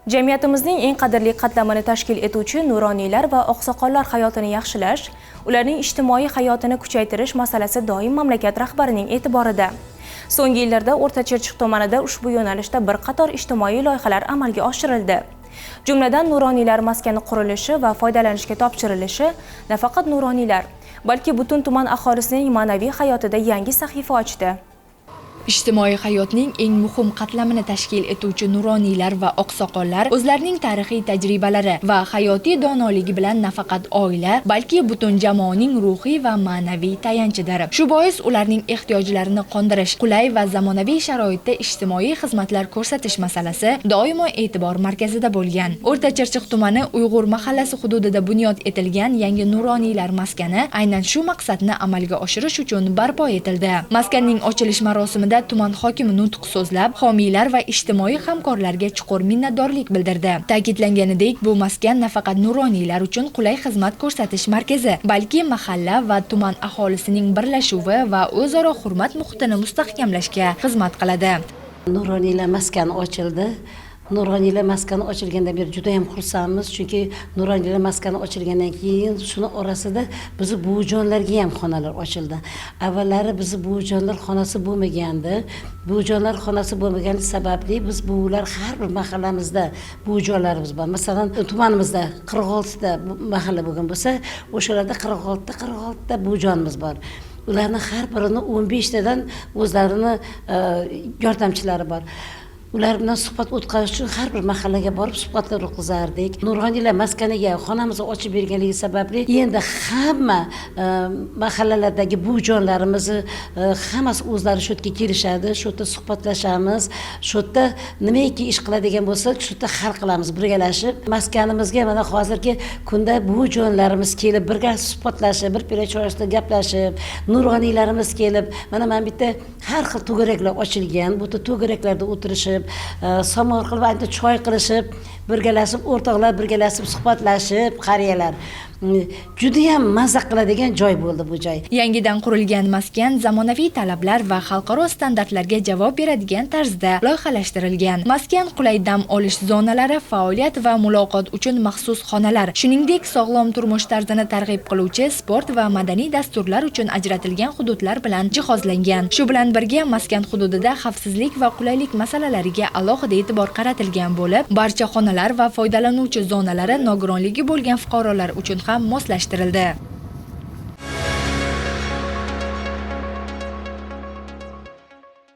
Jamiyatimizning eng qadrli qatlamini tashkil etuvchi nuroniylar va oqsoqollar hayotini yaxshilash, ularning ijtimoiy hayotini kuchaytirish masalasi doim mamlakat rahbarining e'tiborida. So'nggi yillarda O'rta Chirchiq tumanida ushbu yo'nalishda bir qator ijtimoiy loyihalar amalga oshirildi. Jumladan nuroniylar maskani qurilishi va foydalanishga topshirilishi nafaqat nuroniylar, balki butun tuman aholisining ma'naviy hayotida yangi sahifa ochdi. Ijtimoiy hayotning eng muhim qatlamini tashkil etuvchi nuroniylar va oqsoqollar o'zlarining tarixiy tajribalari va hayotiy donoligi bilan nafaqat oila, balki butun jamoaning ruhiy va ma'naviy tayanchidir. Shu bois ularning ehtiyojlarini qondirish, qulay va zamonaviy sharoitda ijtimoiy xizmatlar ko'rsatish masalasi doimo e'tibor markazida bo'lgan. O'rta Chirchiq tumani Uyg'ur mahallasi hududida bunyod etilgan yangi nuroniylar maskani aynan shu maqsadni amalga oshirish uchun barpo etildi. Maskanning ochilish marosimida tuman hokimi nutq so'zlab, homiylar va ijtimoiy hamkorlarga chuqur minnatdorlik bildirdi. Ta'kidlanganidek, bu maskan nafaqat nuroniylar uchun qulay xizmat ko'rsatish markazi, balki mahalla va tuman aholisining birlashuvi va o'zaro hurmat muhitini mustahkamlashga xizmat qiladi. Nuroniylar maskani ochildi. Nuroniylar maskani ochilgandan beri juda ham xursandmiz, chunki nuroniylar maskani ochilgandan keyin shuni orasida bizni buvijonlarga ham xonalar ochildi. Avvallari bizni buvijonlar xonasi bo'lmagandi. Buvijonlar xonasi bo'lmagani sababli biz buvilar har bir mahallamizda buvijonlarimiz bor. Masalan, tumanimizda 46 ta mahalla bo'lgan bo'lsa, o'shalarda 46 ta buvijonimiz bor. Ularning har birini 15 tadan o'zlarini yordamchilari bor. Ular bilan suhbat o'tkazish uchun har bir mahallaga borib suhbatlar o'tkazardik. Nuroniylar maskaniga xonamizni ochib berganligi sababli endi hamma mahallalardagi buvijonlarimizni hammasi o'zlari shu yerga kelishadi, shu yerda suhbatlashamiz, shu yerda nimaiki ish qiladigan bo'lsa, shu yerda hal qilamiz birgalashib. Maskanimizga mana hozirgi kunda buvijonlarimiz kelib birga suhbatlashib, bir piyola choy ostida gaplashib, nuroniylarimiz kelib, mana bitta har xil to'garaklar ochilgan, bu to'garaklarda o'tirishib, samor qilib, ancha choy qilishib, birgalashib, o'rtoqlar birgalashib suhbatlashib, qariyalar juda ham mazza qiladigan joy bo'ldi bu joy. Yangidan qurilgan maskan zamonaviy talablar va xalqaro standartlarga javob beradigan tarzda loyihalashtirilgan. Maskan qulay dam olish zonalari, faoliyat va muloqot uchun maxsus xonalar, shuningdek sog'lom turmush tarzini targ'ib qiluvchi sport va madaniy dasturlar uchun ajratilgan hududlar bilan jihozlangan. Shu bilan birga maskan hududida xavfsizlik va qulaylik masalalariga alohida e'tibor qaratilgan bo'lib, barcha xonalar va foydalanuvchi zonalari nogironligi bo'lgan fuqarolar uchun ham moslashtirildi.